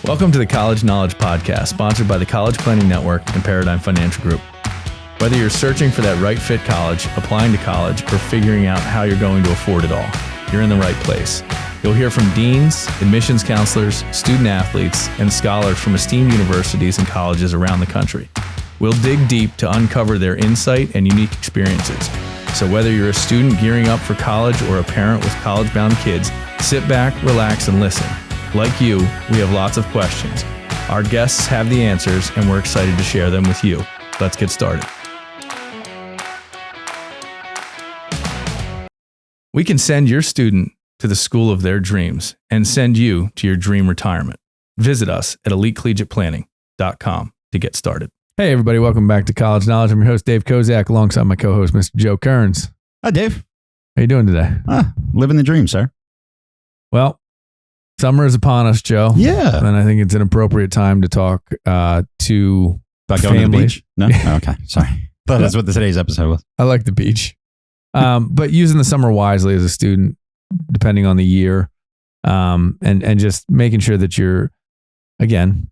Welcome to the College Knowledge Podcast, sponsored by the College Planning Network and Paradigm Financial Group. Whether you're searching for that right fit college, applying to college, or figuring out how you're going to afford it all, you're in the right place. You'll hear from deans, admissions counselors, student athletes, and scholars from esteemed universities and colleges around the country. We'll dig deep to uncover their insight and unique experiences. So whether you're a student gearing up for college or a parent with college-bound kids, sit back, relax, and listen. Like you, we have lots of questions. Our guests have the answers, and we're excited to share them with you. Let's get started. We can send your student to the school of their dreams and send you to your dream retirement. Visit us at elitecollegiateplanning.com to get started. Hey, everybody. Welcome back to College Knowledge. I'm your host, Dave Kozak, alongside my co-host, Mr. Joe Kearns. Hi, Dave. How you doing today? Living the dream, sir. Well, summer is upon us, Joe. Yeah. And I think it's an appropriate time to talk to About going to the families. beach? No? Oh, okay. Sorry. Thought that's what today's episode was. I like the beach. But using the summer wisely as a student, depending on the year, and just making sure that you're, again,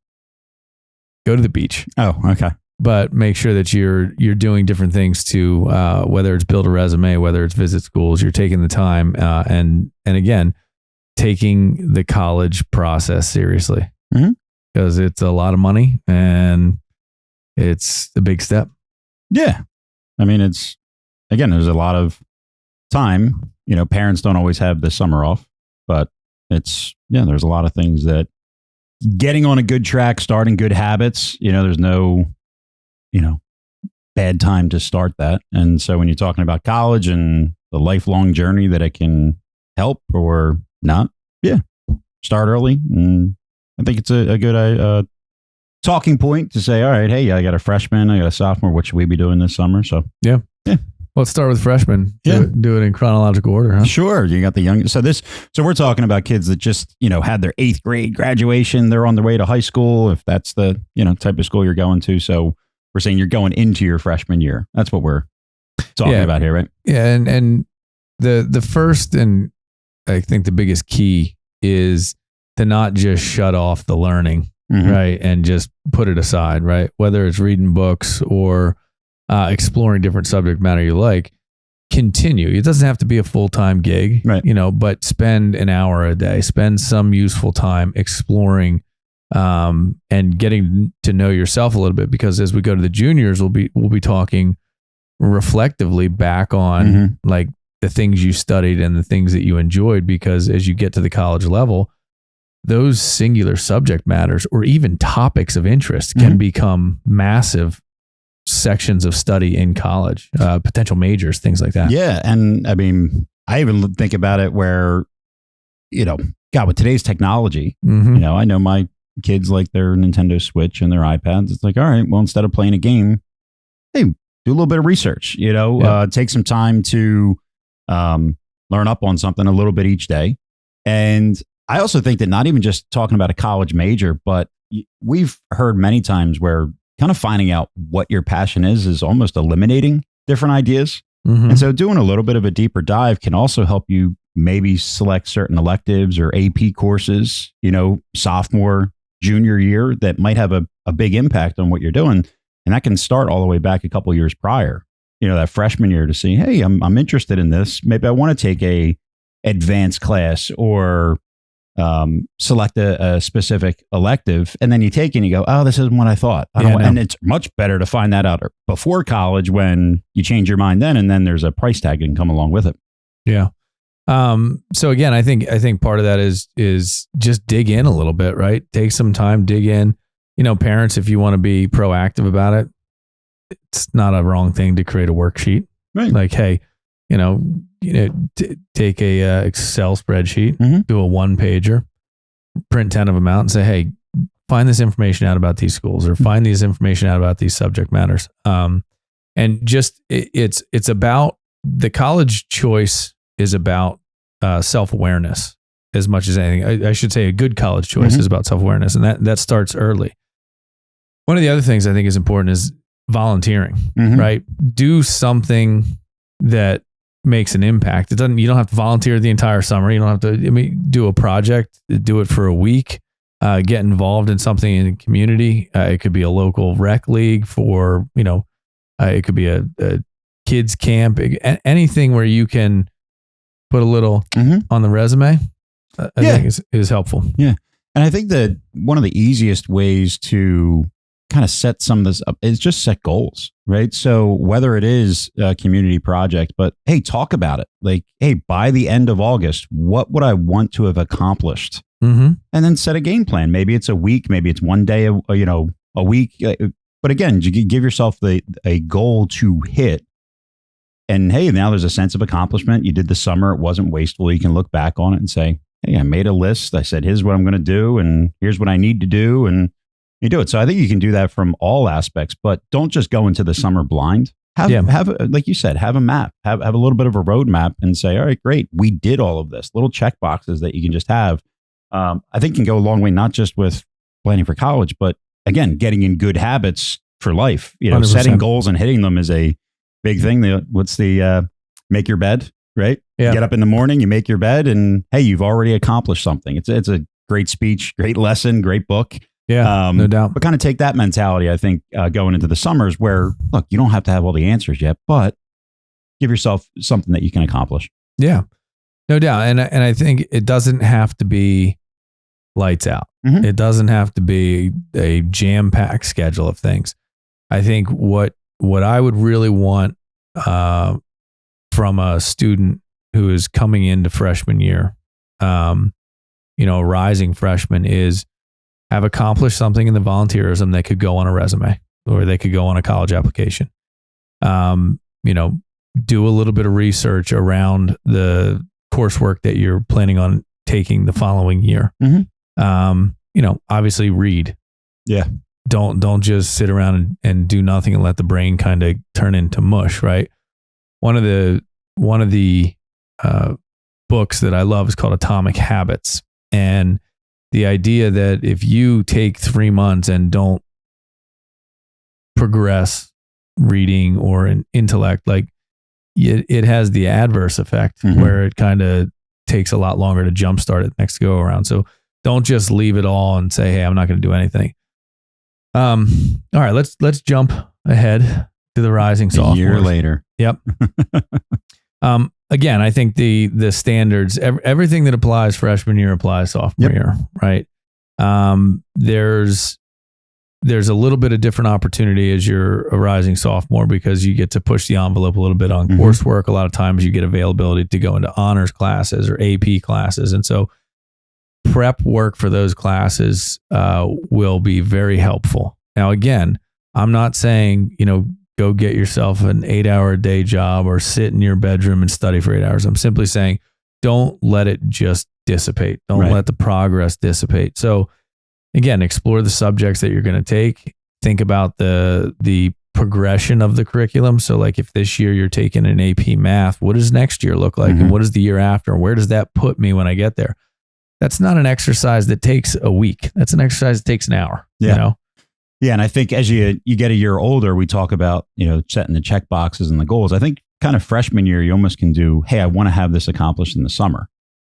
go to the beach. Oh, okay. But make sure that you're doing different things to, whether it's build a resume, whether it's visit schools, you're taking the time, and again, taking the college process seriously, because it's a lot of money and it's a big step. Yeah. I mean, there's a lot of time. You know, parents don't always have the summer off, but there's a lot of things that getting on a good track, starting good habits, there's no, bad time to start that. And so when you're talking about college and the lifelong journey that it can help or not, start early. And I think it's a good talking point to say, all right, hey, I got a freshman, I got a sophomore. What should we be doing this summer? So yeah. Let's start with freshmen. Yeah. Do it in chronological order, huh? Sure. You got the young. So we're talking about kids that just, had their 8th grade graduation. They're on their way to high school, if that's the, type of school you're going to. So we're saying you're going into your freshman year. That's what we're talking about here, right? Yeah. And the first, and I think the biggest key is to not just shut off the learning, right? And just put it aside, right? Whether it's reading books or exploring different subject matter you like, continue. It doesn't have to be a full-time gig, right? But spend an hour a day, spend some useful time exploring and getting to know yourself a little bit, because as we go to the juniors, we'll be talking reflectively back on like the things you studied and the things that you enjoyed, because as you get to the college level, those singular subject matters or even topics of interest can become massive sections of study in college, potential majors, things like that. Yeah. And I mean, I even think about it where, God, with today's technology, I know my kids like their Nintendo Switch and their iPads. It's like, all right, well, instead of playing a game, hey, do a little bit of research, take some time to learn up on something a little bit each day. And I also think that not even just talking about a college major, but we've heard many times where kind of finding out what your passion is almost eliminating different ideas. And so doing a little bit of a deeper dive can also help you maybe select certain electives or AP courses, sophomore, junior year that might have a big impact on what you're doing. And that can start all the way back a couple of years prior, that freshman year, to see, hey, I'm interested in this. Maybe I want to take a advanced class or select a specific elective, and then you take it and you go, oh, this isn't what I thought. And it's much better to find that out before college, when you change your mind then, and then there's a price tag that can come along with it. Yeah. So again, I think part of that is just dig in a little bit, right? Take some time, dig in. Parents, if you want to be proactive about it, it's not a wrong thing to create a worksheet. Right. Like, hey, take a Excel spreadsheet, do a 1-pager, print 10 of them out, and say, hey, find this information out about these schools, or find this information out about these subject matters. And just it's about the college choice is about self-awareness as much as anything. I should say a good college choice is about self-awareness, and that starts early. One of the other things I think is important is volunteering, right? Do something that makes an impact. You don't have to volunteer the entire summer. You don't have to, do a project, do it for a week. get involved in something in the community. It could be a local rec league for, it could be a kids camp, anything where you can put a little on the resume. I think is helpful. Yeah. And I think that one of the easiest ways to kind of set some of this up is just set goals, right? So whether it is a community project, but hey, talk about it. Like, hey, by the end of August, what would I want to have accomplished? And then set a game plan. Maybe it's a week, maybe it's one day, a week. But again, you give yourself a goal to hit. And hey, now there's a sense of accomplishment. You did the summer. It wasn't wasteful. You can look back on it and say, hey, I made a list. I said, here's what I'm going to do. And here's what I need to do. And you do it. So I think you can do that from all aspects, but don't just go into the summer blind. Have like you said, have a map, have a little bit of a roadmap and say, all right, great. We did all of this. Little check boxes that you can just have. I think can go a long way, not just with planning for college, but again, getting in good habits for life. 100%. Setting goals and hitting them is a big thing. Make your bed, right? Yeah. Get up in the morning, you make your bed, and hey, you've already accomplished something. It's a great speech, great lesson, great book. Yeah, no doubt. But kind of take that mentality, I think, going into the summers where, look, you don't have to have all the answers yet, but give yourself something that you can accomplish. Yeah, no doubt. And I think it doesn't have to be lights out. It doesn't have to be a jam-packed schedule of things. I think what I would really want from a student who is coming into freshman year, a rising freshman, is have accomplished something in the volunteerism that could go on a resume or they could go on a college application. Do a little bit of research around the coursework that you're planning on taking the following year. Obviously read. Yeah. Don't just sit around and do nothing and let the brain kind of turn into mush, right? One of the books that I love is called Atomic Habits. And the idea that if you take 3 months and don't progress reading or in intellect, like it has the adverse effect where it kind of takes a lot longer to jumpstart it next go around. So don't just leave it all and say, hey, I'm not going to do anything. All right, let's jump ahead to the rising sophomore. A year later. Yep. Again, I think the standards, everything that applies freshman year applies sophomore year, right? There's a little bit of different opportunity as you're a rising sophomore because you get to push the envelope a little bit on coursework. A lot of times you get availability to go into honors classes or AP classes. And so prep work for those classes will be very helpful. Now, again, I'm not saying, go get yourself an 8-hour day job or sit in your bedroom and study for 8 hours. I'm simply saying, don't let it just dissipate. Don't let the progress dissipate. So again, explore the subjects that you're going to take. Think about the progression of the curriculum. So like if this year you're taking an AP math, what does next year look like? And what does the year after? Where does that put me when I get there? That's not an exercise that takes a week. That's an exercise that takes an hour. Yeah. Yeah. And I think as you get a year older, we talk about, setting the check boxes and the goals. I think kind of freshman year, you almost can do, hey, I want to have this accomplished in the summer.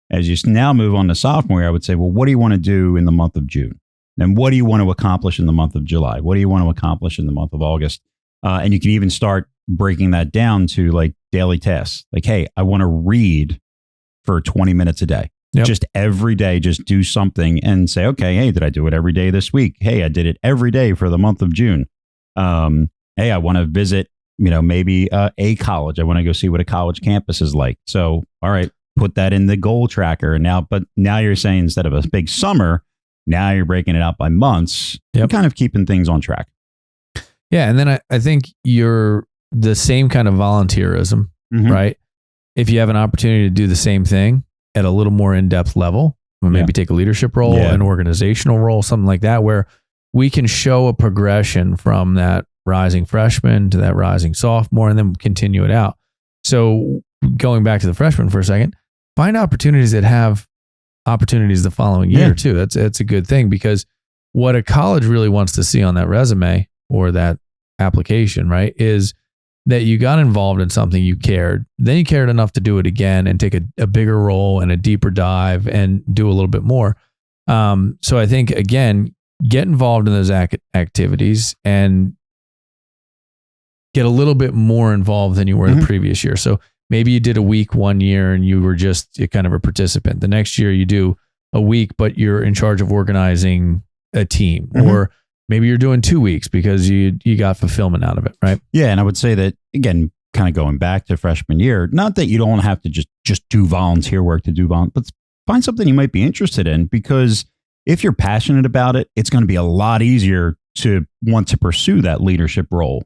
As you now move on to sophomore year, I would say, well, what do you want to do in the month of June? And what do you want to accomplish in the month of July? What do you want to accomplish in the month of August? And you can even start breaking that down to like daily tasks. Like, hey, I want to read for 20 minutes a day. Yep. Just every day, just do something and say, okay, hey, did I do it every day this week? Hey, I did it every day for the month of June. Hey, I want to visit, maybe a college. I want to go see what a college campus is like. So, all right, put that in the goal tracker. But now you're saying instead of a big summer, now you're breaking it out by months, and kind of keeping things on track. Yeah. And then I think you're the same kind of volunteerism, right? If you have an opportunity to do the same thing at a little more in-depth level, or maybe take a leadership role, an organizational role, something like that, where we can show a progression from that rising freshman to that rising sophomore and then continue it out. So going back to the freshman for a second, find opportunities that have opportunities the following year too. That's a good thing, because what a college really wants to see on that resume or that application, right, is that you got involved in something, you cared, then you cared enough to do it again and take a bigger role and a deeper dive and do a little bit more. So I think, again, get involved in those activities and get a little bit more involved than you were the previous year. So maybe you did a week one year and you were just kind of a participant. The next year you do a week, but you're in charge of organizing a team, or maybe you're doing 2 weeks because you got fulfillment out of it, right? Yeah. And I would say that, again, kind of going back to freshman year, not that you don't have to just do volunteer work to do but find something you might be interested in, because if you're passionate about it, it's going to be a lot easier to want to pursue that leadership role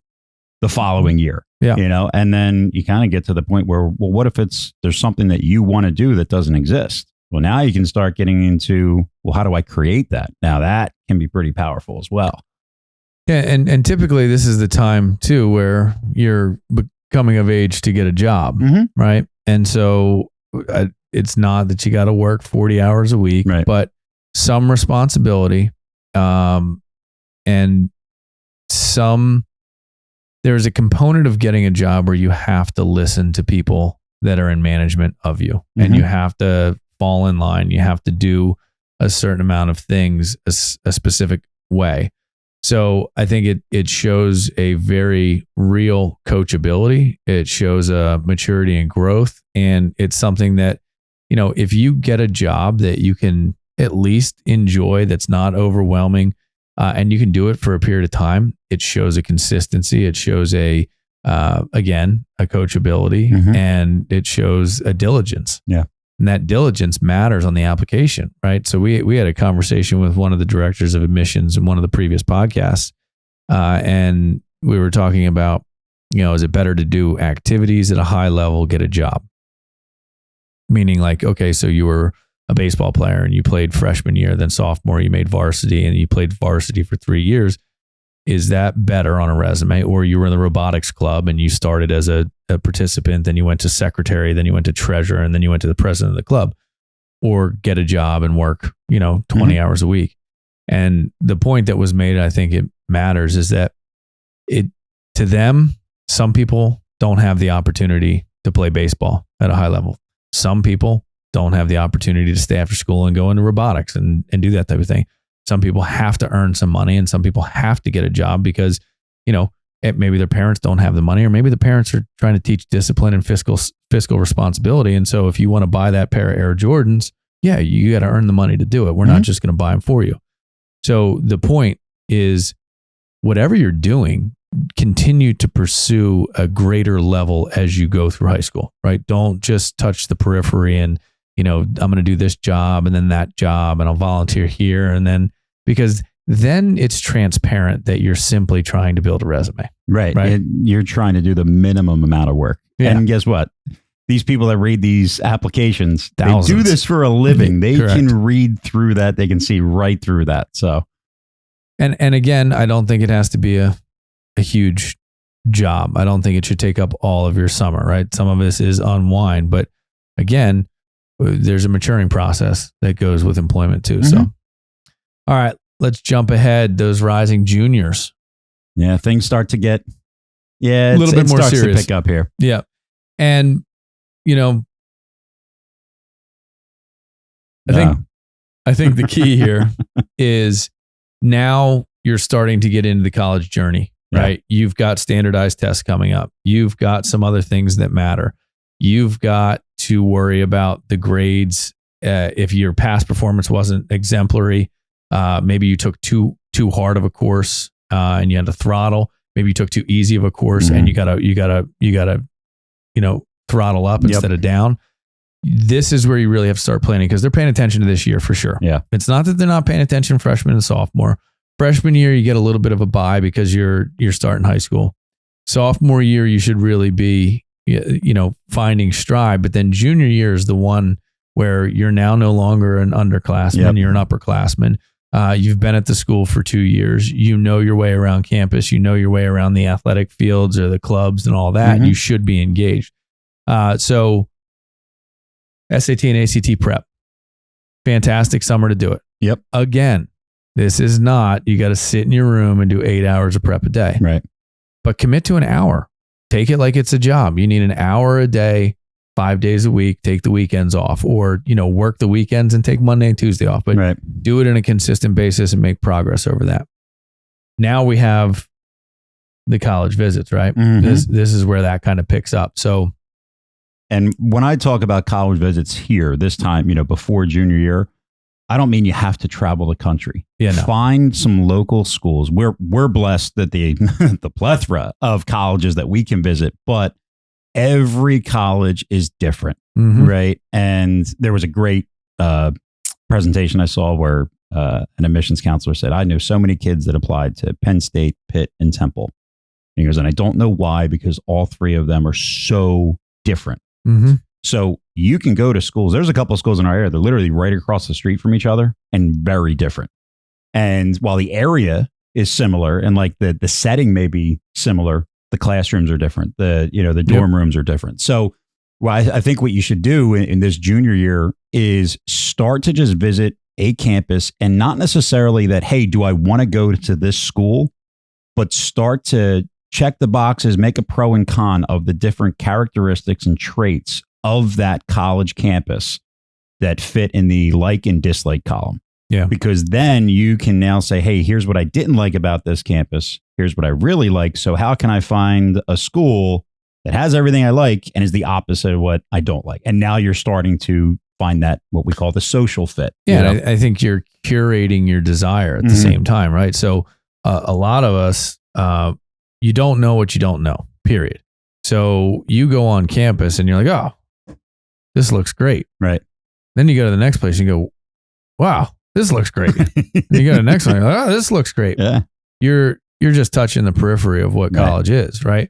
the following year. Yeah. And then you kind of get to the point where, well, what if there's something that you want to do that doesn't exist? Well, now you can start getting into, well, how do I create that? Now that can be pretty powerful as well. Yeah. And typically this is the time too, where you're coming of age to get a job, right? And so it's not that you got to work 40 hours a week, right, but some responsibility, and there's a component of getting a job where you have to listen to people that are in management of you, and you have to fall in line. You have to do a certain amount of things a specific way. So I think it shows a very real coachability. It shows a maturity and growth. And it's something that, if you get a job that you can at least enjoy, that's not overwhelming, and you can do it for a period of time, it shows a consistency. It shows again, a coachability, and it shows a diligence. Yeah. And that diligence matters on the application, right? So we had a conversation with one of the directors of admissions in one of the previous podcasts, and we were talking about, is it better to do activities at a high level, get a job? Meaning like, okay, so you were a baseball player and you played freshman year, then sophomore, you made varsity and you played varsity for 3 years. Is that better on a resume? Or you were in the robotics club and you started as a participant, then you went to secretary, then you went to treasurer, and then you went to the president of the club? Or get a job and work, 20 hours a week. And the point that was made, I think it matters, is that to them, some people don't have the opportunity to play baseball at a high level. Some people don't have the opportunity to stay after school and go into robotics and do that type of thing. Some people have to earn some money, and some people have to get a job because, maybe their parents don't have the money, or maybe the parents are trying to teach discipline and fiscal responsibility. And so if you want to buy that pair of Air Jordans, yeah, you got to earn the money to do it. We're not just going to buy them for you. So the point is, whatever you're doing, continue to pursue a greater level as you go through high school, right? Don't just touch the periphery and, I'm going to do this job and then that job, and I'll volunteer here. And then, because then it's transparent that you're simply trying to build a resume. Right. You're trying to do the minimum amount of work. Yeah. And guess what? These people that read these applications, thousands, they do this for a living. They can read through that. They can see right through that. So, and again, I don't think it has to be a huge job. I don't think it should take up all of your summer, right? Some of this is unwind, but again, there's a maturing process that goes with employment too. So, all right, let's jump ahead. Those rising juniors. Yeah, things start to get a little bit more serious. To pick up here. Yeah, and I think the key here is now you're starting to get into the college journey, right? You've got standardized tests coming up. You've got some other things that matter. You've got to worry about the grades. If your past performance wasn't exemplary, maybe you took too hard of a course and you had to throttle. Maybe you took too easy of a course and you gotta throttle up instead of down. This is where you really have to start planning, because they're paying attention to this year for sure. Yeah, it's not that they're not paying attention freshman and sophomore. Freshman year, you get a little bit of a bye because you're starting high school. Sophomore year, you should really be finding stride. But then junior year is the one where you're now no longer an underclassman, you're an upperclassman. You've been at the school for 2 years. You know your way around campus. You know your way around the athletic fields or the clubs and all that. You should be engaged. So SAT and ACT prep, fantastic summer to do it. Yep. Again, this is not, you got to sit in your room and do 8 hours of prep a day. Right. But commit to an hour. Take it like it's a job. You need an hour a day, 5 days a week. Take the weekends off, or, work the weekends and take Monday and Tuesday off. But do it on a consistent basis and make progress over that. Now we have the college visits, right? Mhm. This is where that kind of picks up. So, and when I talk about college visits here this time, before junior year, I don't mean you have to travel the country. Yeah, no. Find some local schools. We're blessed that the the plethora of colleges that we can visit, but every college is different, right? And there was a great presentation I saw where an admissions counselor said, I know so many kids that applied to Penn State, Pitt, and Temple. And he goes, and I don't know why, because all three of them are so different. So you can go to schools. There's a couple of schools in our area. They're literally right across the street from each other and very different. And while the area is similar and like the setting may be similar, the classrooms are different. The dorm rooms are different. So I think what you should do in this junior year is start to just visit a campus, and not necessarily that, hey, do I want to go to this school, but start to check the boxes, make a pro and con of the different characteristics and traits of that college campus that fit in the like and dislike column. Yeah. Because then you can now say, hey, here's what I didn't like about this campus. Here's what I really like. So how can I find a school that has everything I like and is the opposite of what I don't like? And now you're starting to find that what we call the social fit. Yeah. I think you're curating your desire at the same time, right? So a lot of us, you don't know what you don't know, period. So you go on campus and you're like, oh, this looks great. Right. Then you go to the next place and you go, wow, this looks great. Then you go to the next one, you're like, oh, this looks great. Yeah. You're just touching the periphery of what college is, right?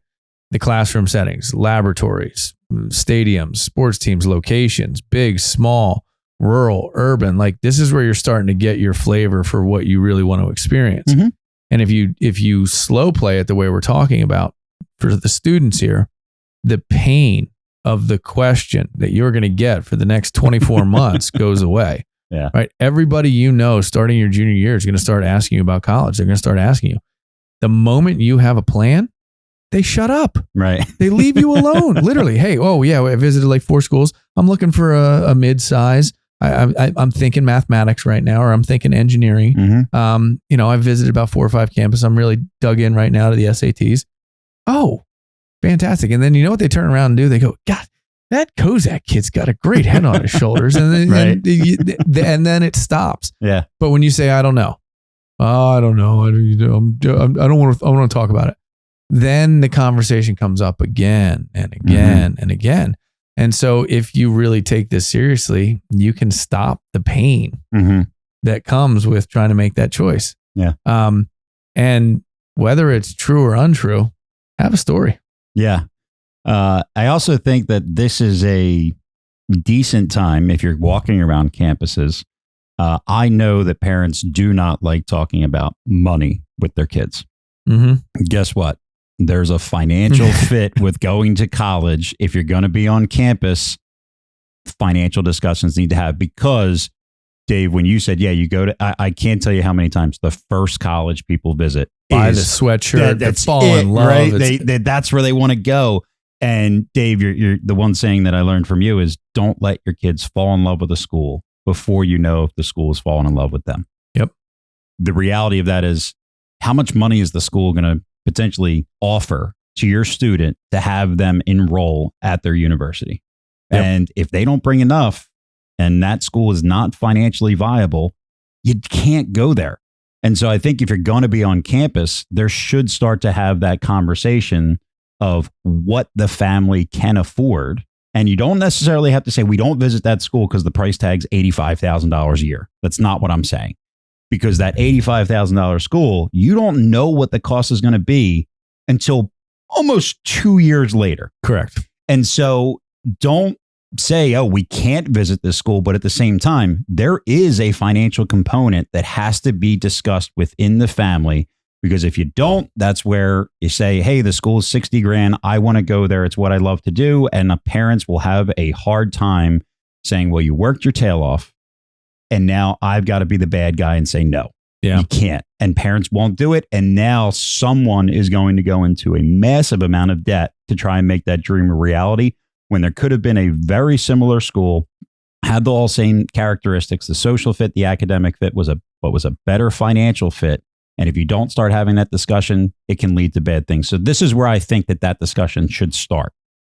The classroom settings, laboratories, stadiums, sports teams, locations, big, small, rural, urban. Like this is where you're starting to get your flavor for what you really want to experience. And if you slow play it the way we're talking about for the students here, the pain of the question that you're going to get for the next 24 months goes away. Yeah. Right. Everybody starting your junior year is going to start asking you about college. They're going to start asking you. The moment you have a plan, they shut up. Right. They leave you alone. Literally. Hey, oh yeah, I visited like 4 schools. I'm looking for a mid-size. I'm thinking mathematics right now, or I'm thinking engineering. I visited about 4 or 5 campuses. I'm really dug in right now to the SATs. Oh, fantastic. And then you know what they turn around and do? They go, God, that Kozak kid's got a great head on his shoulders. And then, and then it stops. Yeah. But when you say, I don't know. Oh, I don't know. I don't want to talk about it. Then the conversation comes up again and again and again. And so if you really take this seriously, you can stop the pain that comes with trying to make that choice. Yeah. And whether it's true or untrue, have a story. Yeah. I also think that this is a decent time if you're walking around campuses. I know that parents do not like talking about money with their kids. Guess what? There's a financial fit with going to college. If you're going to be on campus, financial discussions need to have, because Dave, when you said, yeah, you go to, I can't tell you how many times the first college people visit buy the sweatshirt, that's fall in love. Right? That's where they want to go. And Dave, you're the one saying that I learned from you is don't let your kids fall in love with a school before you know if the school is falling in love with them. Yep. The reality of that is, how much money is the school going to potentially offer to your student to have them enroll at their university? Yep. And if they don't bring enough and that school is not financially viable, you can't go there. And so I think if you're going to be on campus, there should start to have that conversation of what the family can afford. And you don't necessarily have to say, we don't visit that school because the price tag's $85,000 a year. That's not what I'm saying. Because that $85,000 school, you don't know what the cost is going to be until almost 2 years later. Correct. And so don't say, oh, we can't visit this school. But at the same time, there is a financial component that has to be discussed within the family. Because if you don't, that's where you say, hey, the school is $60,000. I want to go there. It's what I love to do. And the parents will have a hard time saying, well, you worked your tail off. And now I've got to be the bad guy and say, no, you can't. And parents won't do it. And now someone is going to go into a massive amount of debt to try and make that dream a reality, when there could have been a very similar school had the all same characteristics. The social fit, the academic fit was a better financial fit. And if you don't start having that discussion, it can lead to bad things. So this is where I think that discussion should start.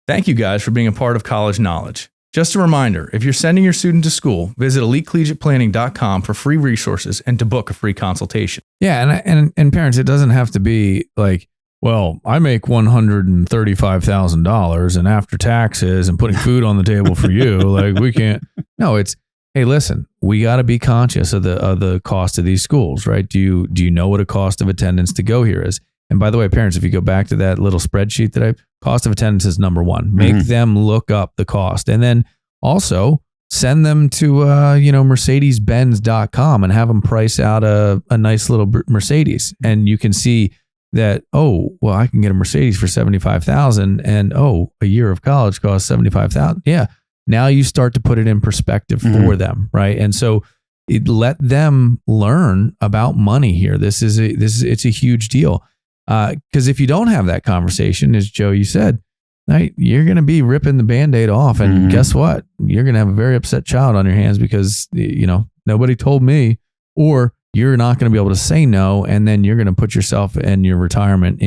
Thank you guys for being a part of College Knowledge. Just a reminder, if you're sending your student to school, visit elitecollegiateplanning.com for free resources and to book a free consultation. Yeah, and parents, it doesn't have to be like, well, I make $135,000 and after taxes and putting food on the table for you, like we can't. No, it's, hey, listen, we got to be conscious of the cost of these schools, right? Do you know what a cost of attendance to go here is? And by the way, parents, if you go back to that little spreadsheet that cost of attendance is number one. Make them look up the cost. And then also send them to, Mercedes-Benz.com and have them price out a nice little Mercedes. And you can see that, oh, well, I can get a Mercedes for $75,000 and, oh, a year of college costs $75,000. Yeah. Now you start to put it in perspective for them. Right. And so let them learn about money here. It's a huge deal. Because if you don't have that conversation, as Joe, you said, right, you're going to be ripping the Band-Aid off. And guess what? You're going to have a very upset child on your hands because, nobody told me, or you're not going to be able to say no. And then you're going to put yourself and your retirement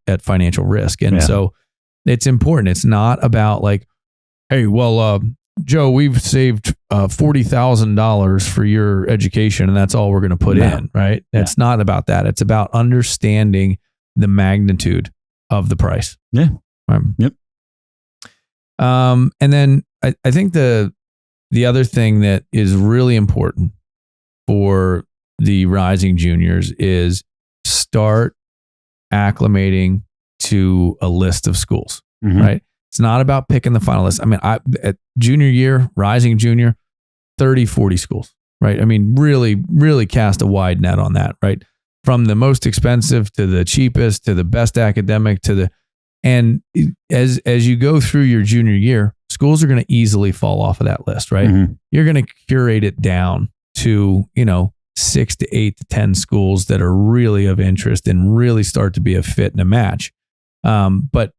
at financial risk. And so it's important. It's not about like, hey, well, Joe, we've saved $40,000 for your education, and that's all we're going to put in, right? It's not about that. It's about understanding the magnitude of the price. Yeah. Right. Yep. And then I think the other thing that is really important for the rising juniors is start acclimating to a list of schools, right? It's not about picking the final list. I mean, at junior year, rising junior, 30, 40 schools, right? I mean, really, really cast a wide net on that, right? From the most expensive to the cheapest to the best academic and as you go through your junior year, schools are going to easily fall off of that list, right? You're going to curate it down to, 6 to 8 to 10 schools that are really of interest and really start to be a fit and a match. But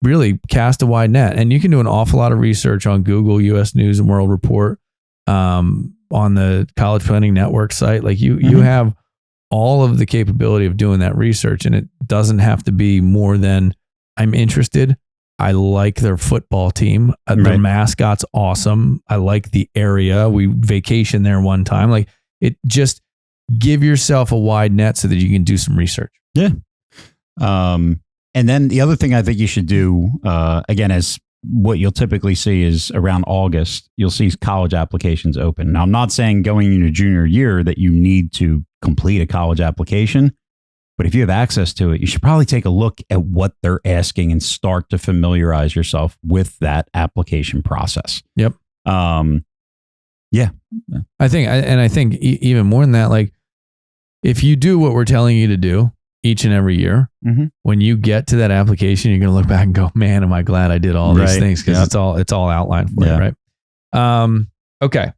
really cast a wide net. And you can do an awful lot of research on Google, U.S. News and World Report, on the College Planning Network site. Like you have all of the capability of doing that research, and it doesn't have to be more than I'm interested. I like their football team. Their mascot's awesome. I like the area. We vacation there one time. Like it, just give yourself a wide net so that you can do some research. Yeah. And then the other thing I think you should do, again, as what you'll typically see is around August, you'll see college applications open. Now, I'm not saying going into junior year that you need to complete a college application, but if you have access to it, you should probably take a look at what they're asking and start to familiarize yourself with that application process. Yep. Yeah. I think even more than that, like if you do what we're telling you to do each and every year, when you get to that application, you're going to look back and go, man, am I glad I did all these things, because it's all outlined for you, right? Okay.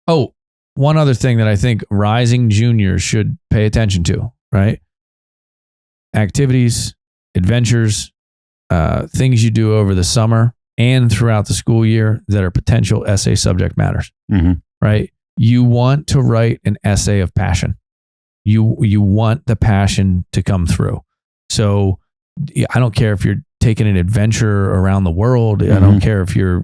Oh, one other thing that I think rising juniors should pay attention to, right? Activities, adventures, things you do over the summer and throughout the school year that are potential essay subject matters, right? You want to write an essay of passion. You want the passion to come through. So I don't care if you're taking an adventure around the world. I don't care if you're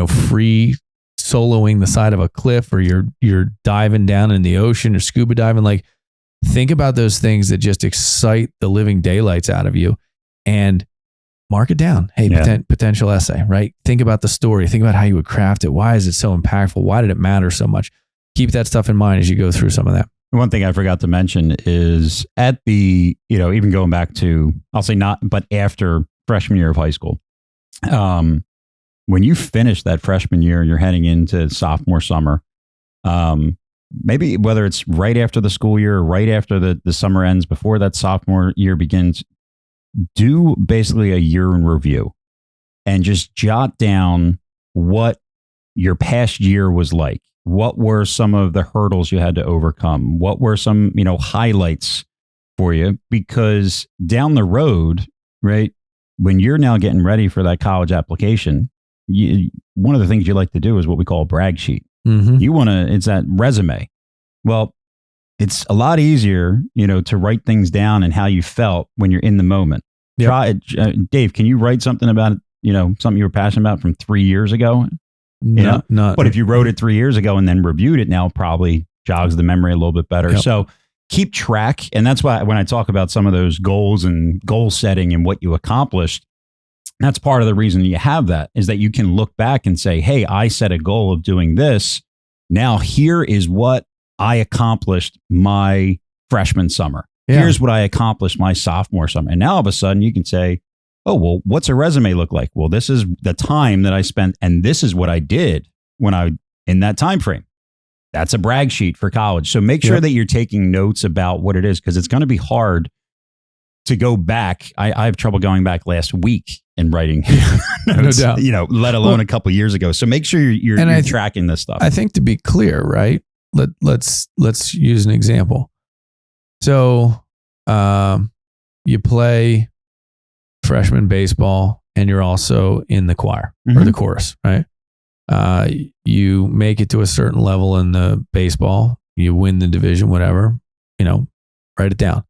free soloing the side of a cliff, or you're diving down in the ocean or scuba diving. Like, think about those things that just excite the living daylights out of you, and mark it down. Hey, potential essay, right? Think about the story. Think about how you would craft it. Why is it so impactful? Why did it matter so much? Keep that stuff in mind as you go through some of that. One thing I forgot to mention is at the, even going back to, I'll say not, but after freshman year of high school, when you finish that freshman year and you're heading into sophomore summer, maybe whether it's right after the school year or right after the summer ends, before that sophomore year begins, do basically a year in review and just jot down what your past year was like. What were some of the hurdles you had to overcome? What were some, highlights for you? Because down the road, right, when you're now getting ready for that college application, one of the things you like to do is what we call a brag sheet. It's that resume. Well, it's a lot easier, to write things down and how you felt when you're in the moment. Yep. Try it. Dave, can you write something about, something you were passionate about from 3 years ago? Not. But if you wrote it 3 years ago and then reviewed it now, probably jogs the memory a little bit better. Yep. So keep track. And that's why when I talk about some of those goals and goal setting and what you accomplished, that's part of the reason you have that, is that you can look back and say, hey, I set a goal of doing this. Now here is what I accomplished my freshman summer. Yeah. Here's what I accomplished my sophomore summer. And now all of a sudden you can say, oh, well, what's a resume look like? Well, this is the time that I spent, and this is what I did in that time frame. That's a brag sheet for college. So make sure that you're taking notes about what it is, because it's going to be hard to go back. I have trouble going back last week and writing notes, no doubt. Let alone a couple years ago. So make sure you're tracking this stuff. I think, to be clear, right? Let's use an example. So you play freshman baseball and you're also in the choir or the chorus, right? You make it to a certain level in the baseball, you win the division, whatever, write it down.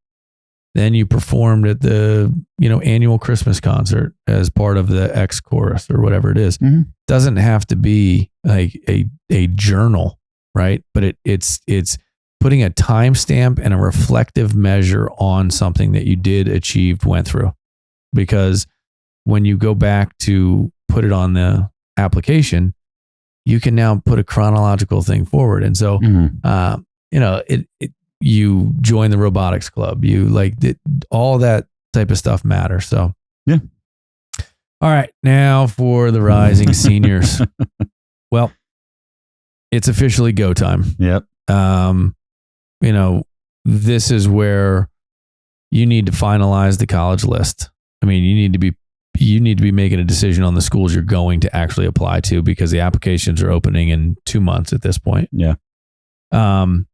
Then you performed at the, annual Christmas concert as part of the X chorus or whatever it is. Doesn't have to be like a journal, right? But it's putting a timestamp and a reflective measure on something that you did, achieved, went through. Because when you go back to put it on the application, you can now put a chronological thing forward. And so, you join the robotics club, all that type of stuff matters. So, yeah. All right. Now for the rising seniors. Well, it's officially go time. Yep. This is where you need to finalize the college list. I mean, you need to be making a decision on the schools you're going to actually apply to, because the applications are opening in 2 months at this point. Yeah.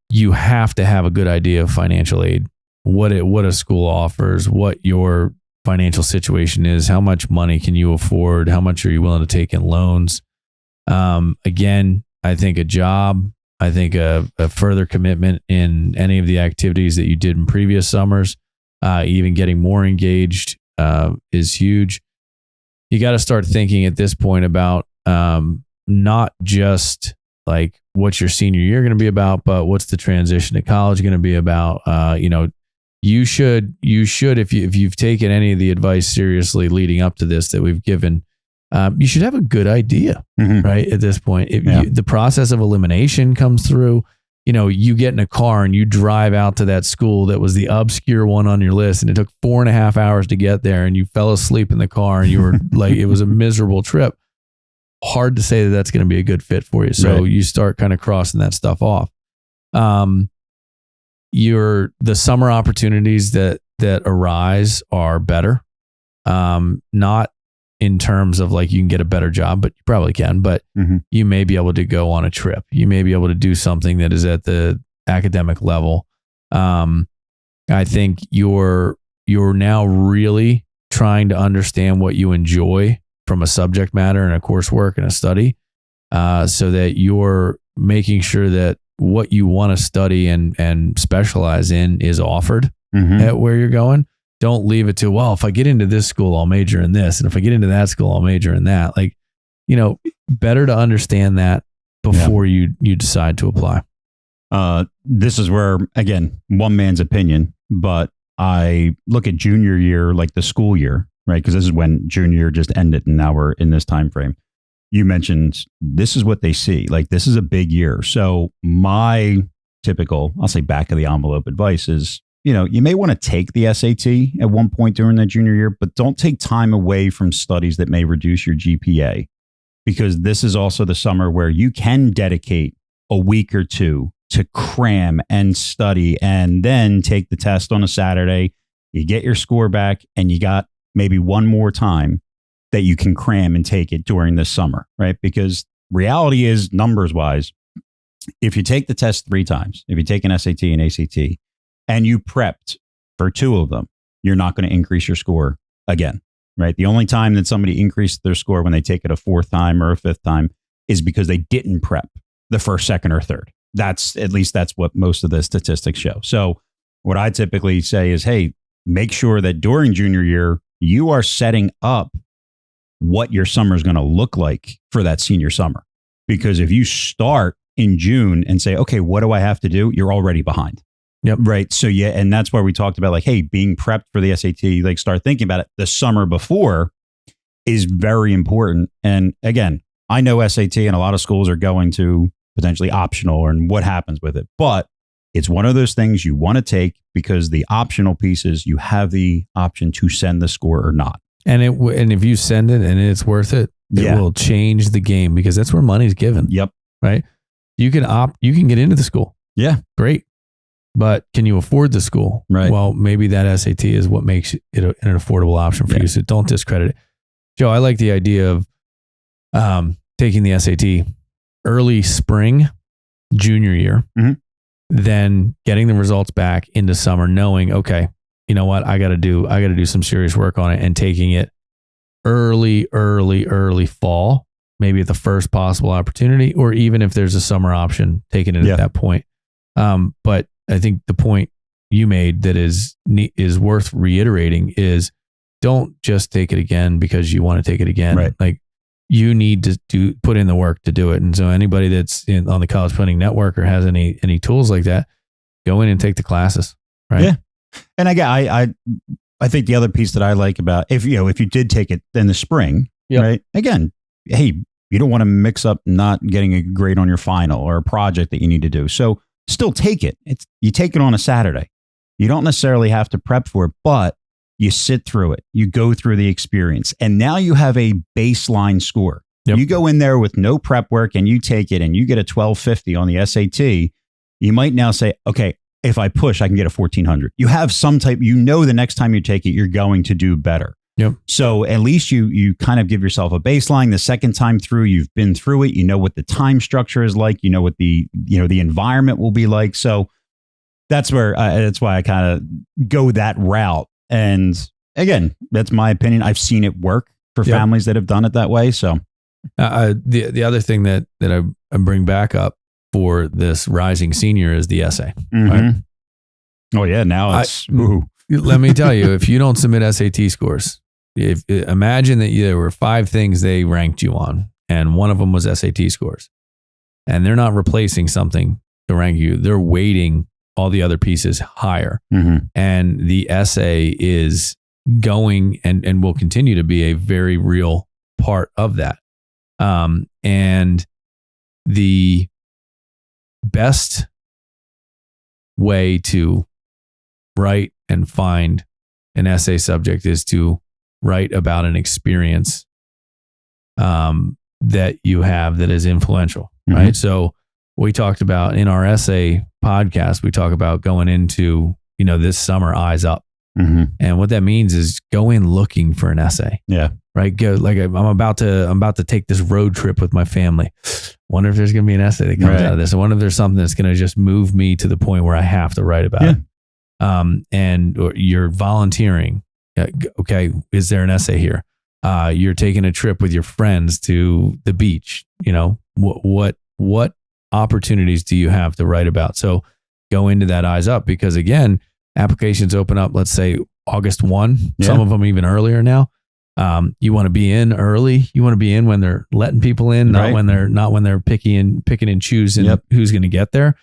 You have to have a good idea of financial aid, what a school offers, what your financial situation is, how much money can you afford, how much are you willing to take in loans. Again, I think a job, I think a further commitment in any of the activities that you did in previous summers, even getting more engaged is huge. You got to start thinking at this point about not just like what's your senior year going to be about, but what's the transition to college going to be about. You should if you've taken any of the advice seriously leading up to this that we've given, you should have a good idea, right? At this point, the process of elimination comes through. You get in a car and you drive out to that school that was the obscure one on your list, and it took 4.5 hours to get there, and you fell asleep in the car, and you were like, it was a miserable trip. Hard to say that that's going to be a good fit for you. So you start kind of crossing that stuff off. The summer opportunities that arise are better. Not in terms of like you can get a better job, but you probably can, but you may be able to go on a trip. You may be able to do something that is at the academic level. I think you're now really trying to understand what you enjoy from a subject matter and a coursework and a study, so that you're making sure that what you want to study and specialize in is offered at where you're going. Don't leave it to, well, if I get into this school, I'll major in this. And if I get into that school, I'll major in that. Like, better to understand that before you decide to apply. This is where, again, one man's opinion, but I look at junior year, like the school year, right? Because this is when junior year just ended and now we're in this time frame. You mentioned this is what they see. Like, this is a big year. So my typical, I'll say back of the envelope advice is, you may want to take the SAT at one point during that junior year, but don't take time away from studies that may reduce your GPA, because this is also the summer where you can dedicate a week or two to cram and study and then take the test on a Saturday. You get your score back and you got maybe one more time that you can cram and take it during this summer, right? Because reality is, numbers wise, if you take the test 3 times, if you take an SAT and ACT, and you prepped for 2 of them, you're not going to increase your score again. right? The only time that somebody increases their score when they take it a fourth time or a fifth time is because they didn't prep the first, second, or third. That's what most of the statistics show. So what I typically say is, hey, make sure that during junior year, you are setting up what your summer is going to look like for that senior summer. Because if you start in June and say, okay, what do I have to do? You're already behind. Yep. Right. So yeah. And that's where we talked about like, hey, being prepped for the SAT, like start thinking about it. The summer before is very important. And again, I know SAT and a lot of schools are going to potentially optional and what happens with it. But it's one of those things you want to take because the optional pieces, you have the option to send the score or not. And if you send it and it's worth it, it will change the game because that's where money's given. Yep. Right. You can get into the school. Yeah. Great. But can you afford the school? Right. Well, maybe that SAT is what makes it an affordable option for you. So don't discredit it. Joe, I like the idea of taking the SAT early spring, junior year, then getting the results back into summer, knowing, okay, you know what, I got to do some serious work on it, and taking it early fall, maybe at the first possible opportunity, or even if there's a summer option, taking it at that point. But I think the point you made that is worth reiterating is don't just take it again because you want to take it again. Right. Like you need to put in the work to do it. And so anybody that's on the College Planning Network or has any tools like that, go in and take the classes. Right. Yeah. And again, I think the other piece that I like about if you did take it in the spring, right? Again, hey, you don't want to mix up not getting a grade on your final or a project that you need to do. So still take it. You take it on a Saturday. You don't necessarily have to prep for it, but you sit through it. You go through the experience, and now you have a baseline score. Yep. You go in there with no prep work and you take it and you get a 1250 on the SAT. You might now say, okay, if I push, I can get a 1400. You have some type, the next time you take it, you're going to do better. Yep. So at least you kind of give yourself a baseline. The second time through, you've been through it. You know what the time structure is like. You know what the environment will be like. So that's why I kind of go that route. And again, that's my opinion. I've seen it work for families that have done it that way. So the other thing that I bring back up for this rising senior is the essay. Right? Oh yeah. Now it's, let me tell you, if you don't submit SAT scores, imagine that there were 5 things they ranked you on, and one of them was SAT scores, and they're not replacing something to rank you. They're weighting all the other pieces higher. And the essay is going and will continue to be a very real part of that. And the best way to write and find an essay subject is to write about an experience that you have that is influential, right? So we talked about in our essay podcast, we talk about going into, this summer eyes up. And what that means is go in looking for an essay. Yeah. Right. Go like I'm about to take this road trip with my family. Wonder if there's going to be an essay that comes out of this. I wonder if there's something that's going to just move me to the point where I have to write about it. And or you're volunteering. Okay. Is there an essay here? You're taking a trip with your friends to the beach. What opportunities do you have to write about? So go into that eyes up, because again, applications open up, let's say August 1, some of them even earlier now. You want to be in early. You want to be in when they're letting people in, not when they're picking and choosing who's going to get there.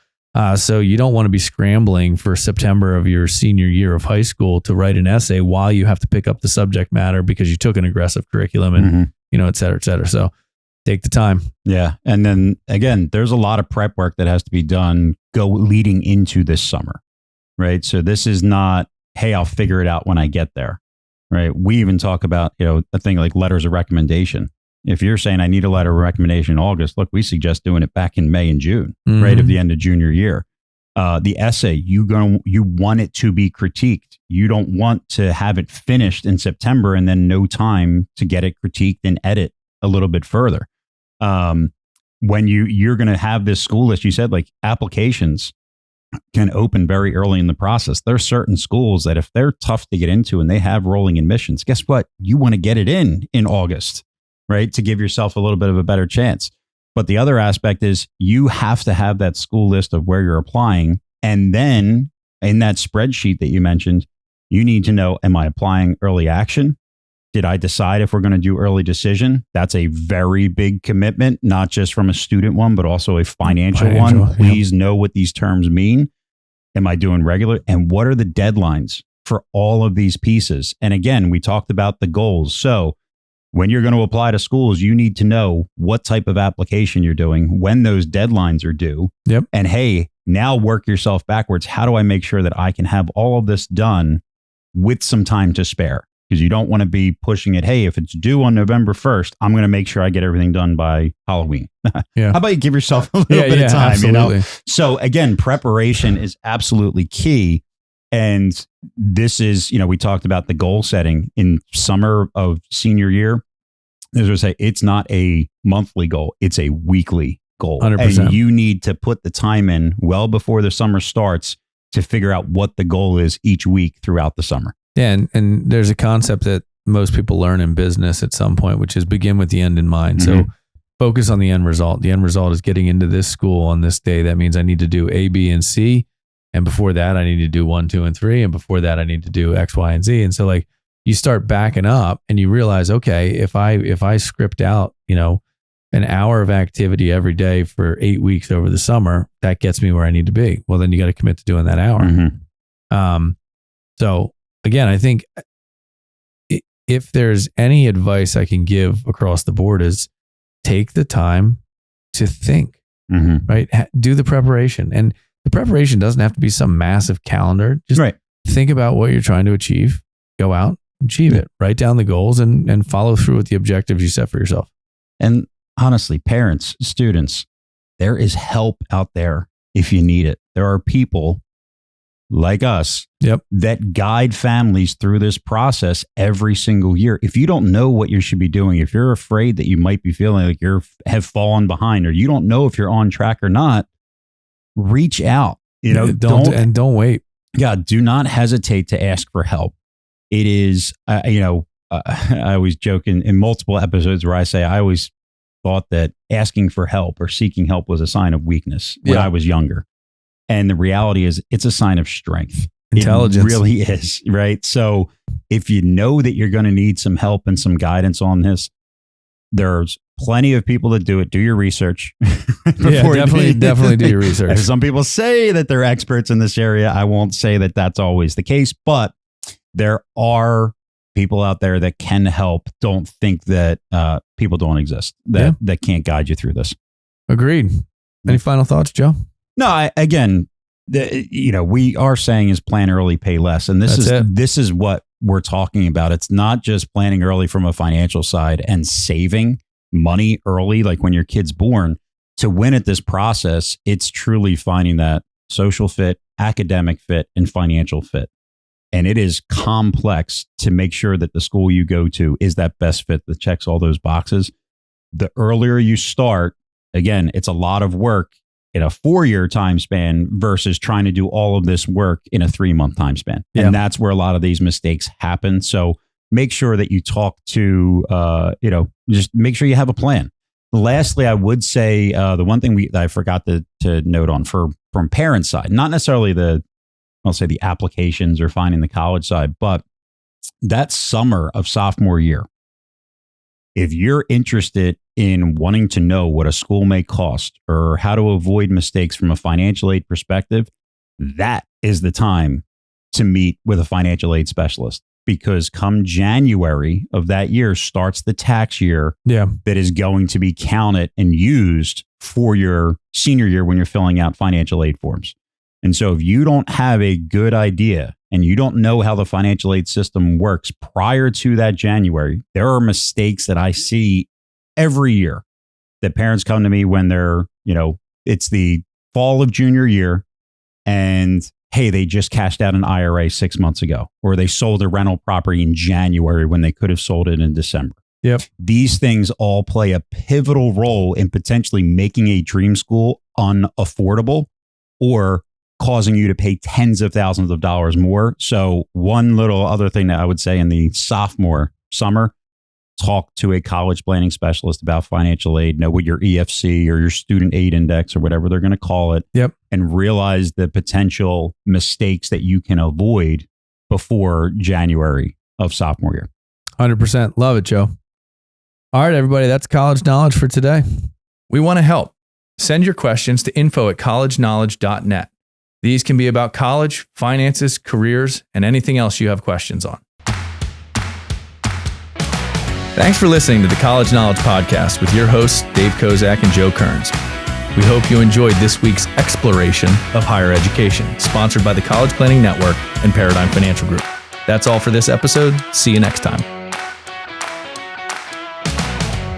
So you don't want to be scrambling for September of your senior year of high school to write an essay while you have to pick up the subject matter because you took an aggressive curriculum and, et cetera, et cetera. So take the time. Yeah. And then again, there's a lot of prep work that has to be done leading into this summer, right? So this is not, hey, I'll figure it out when I get there, right? We even talk about, a thing like letters of recommendation. If you're saying I need a letter of recommendation in August, look, we suggest doing it back in May and June, right at the end of junior year. The essay, you want it to be critiqued. You don't want to have it finished in September and then no time to get it critiqued and edit a little bit further. When you're going to have this school list, you said like applications, can open very early in the process. There are certain schools that if they're tough to get into and they have rolling admissions, guess what? You want to get it in August, right? To give yourself a little bit of a better chance. But the other aspect is you have to have that school list of where you're applying. And then in that spreadsheet that you mentioned, you need to know, am I applying early action? Did I decide if we're going to do early decision? That's a very big commitment, not just from a student one, but also a financial one. Please know what these terms mean. Am I doing regular? And what are the deadlines for all of these pieces? And again, we talked about the goals. So when you're going to apply to schools, you need to know what type of application you're doing, when those deadlines are due. Yep. And hey, now work yourself backwards. How do I make sure that I can have all of this done with some time to spare? Because you don't want to be pushing it. Hey, if it's due on November 1st, I'm going to make sure I get everything done by Halloween. Yeah. How about you give yourself a little bit of time? Absolutely. You know? So again, preparation is absolutely key. And this is, we talked about the goal setting in summer of senior year. As I say, it's not a monthly goal. It's a weekly goal. 100%. And you need to put the time in well before the summer starts to figure out what the goal is each week throughout the summer. Yeah, and there's a concept that most people learn in business at some point, which is begin with the end in mind. Mm-hmm. So focus on the end result. The end result is getting into this school on this day. That means I need to do A, B, and C. And before that, I need to do 1, 2, and 3. And before that, I need to do X, Y, and Z. And so like you start backing up and you realize, okay, if I script out, an hour of activity every day for 8 weeks over the summer, that gets me where I need to be. Well, then you got to commit to doing that hour. Mm-hmm. So again, I think if there's any advice I can give across the board is take the time to think, right? Do the preparation. And the preparation doesn't have to be some massive calendar. Just think about what you're trying to achieve, go out, achieve it, write down the goals and follow through with the objectives you set for yourself. And honestly, parents, students, there is help out there if you need it. There are people like us that guide families through this process every single year. If you don't know what you should be doing, if you're afraid that you might be feeling like have fallen behind, or you don't know if you're on track or not, reach out. Don't wait. Yeah, do not hesitate to ask for help. It is, I always joke in multiple episodes where I say I always thought that asking for help or seeking help was a sign of weakness when I was younger. And the reality is it's a sign of strength. Intelligence. It really is, right? So if you know that you're going to need some help and some guidance on this, there's plenty of people that do it. Do your research. Definitely do your research. Some people say that they're experts in this area. I won't say that that's always the case, but there are people out there that can help. Don't think that people don't exist that can't guide you through this. Agreed. Any final thoughts, Joe? No, we are saying is plan early, pay less. And this is what we're talking about. It's not just planning early from a financial side and saving money early, like when your kid's born. To win at this process, it's truly finding that social fit, academic fit, and financial fit. And it is complex to make sure that the school you go to is that best fit that checks all those boxes. The earlier you start, again, it's a lot of work in a 4-year time span versus trying to do all of this work in a 3-month time span. Yeah. And that's where a lot of these mistakes happen. So make sure that you talk to, just make sure you have a plan. Lastly, I would say the one thing I forgot to note on from parents' side, not necessarily the applications or finding the college side, but that summer of sophomore year, if you're interested in wanting to know what a school may cost or how to avoid mistakes from a financial aid perspective, that is the time to meet with a financial aid specialist, because come January of that year starts the tax year that is going to be counted and used for your senior year when you're filling out financial aid forms. And so if you don't have a good idea and you don't know how the financial aid system works prior to that January, there are mistakes that I see every year that parents come to me when they're, it's the fall of junior year and, hey, they just cashed out an IRA 6 months ago, or they sold a rental property in January when they could have sold it in December. Yep. These things all play a pivotal role in potentially making a dream school unaffordable or causing you to pay tens of thousands of dollars more. So one little other thing that I would say in the sophomore summer, talk to a college planning specialist about financial aid, know what your EFC or your student aid index or whatever they're going to call it. Yep. And realize the potential mistakes that you can avoid before January of sophomore year. 100%. Love it, Joe. All right, everybody, that's college knowledge for today. We want to help. Send your questions to info@collegeknowledge.net. These can be about college, finances, careers, and anything else you have questions on. Thanks for listening to the College Knowledge Podcast with your hosts, Dave Kozak and Joe Kearns. We hope you enjoyed this week's exploration of higher education, sponsored by the College Planning Network and Paradigm Financial Group. That's all for this episode. See you next time.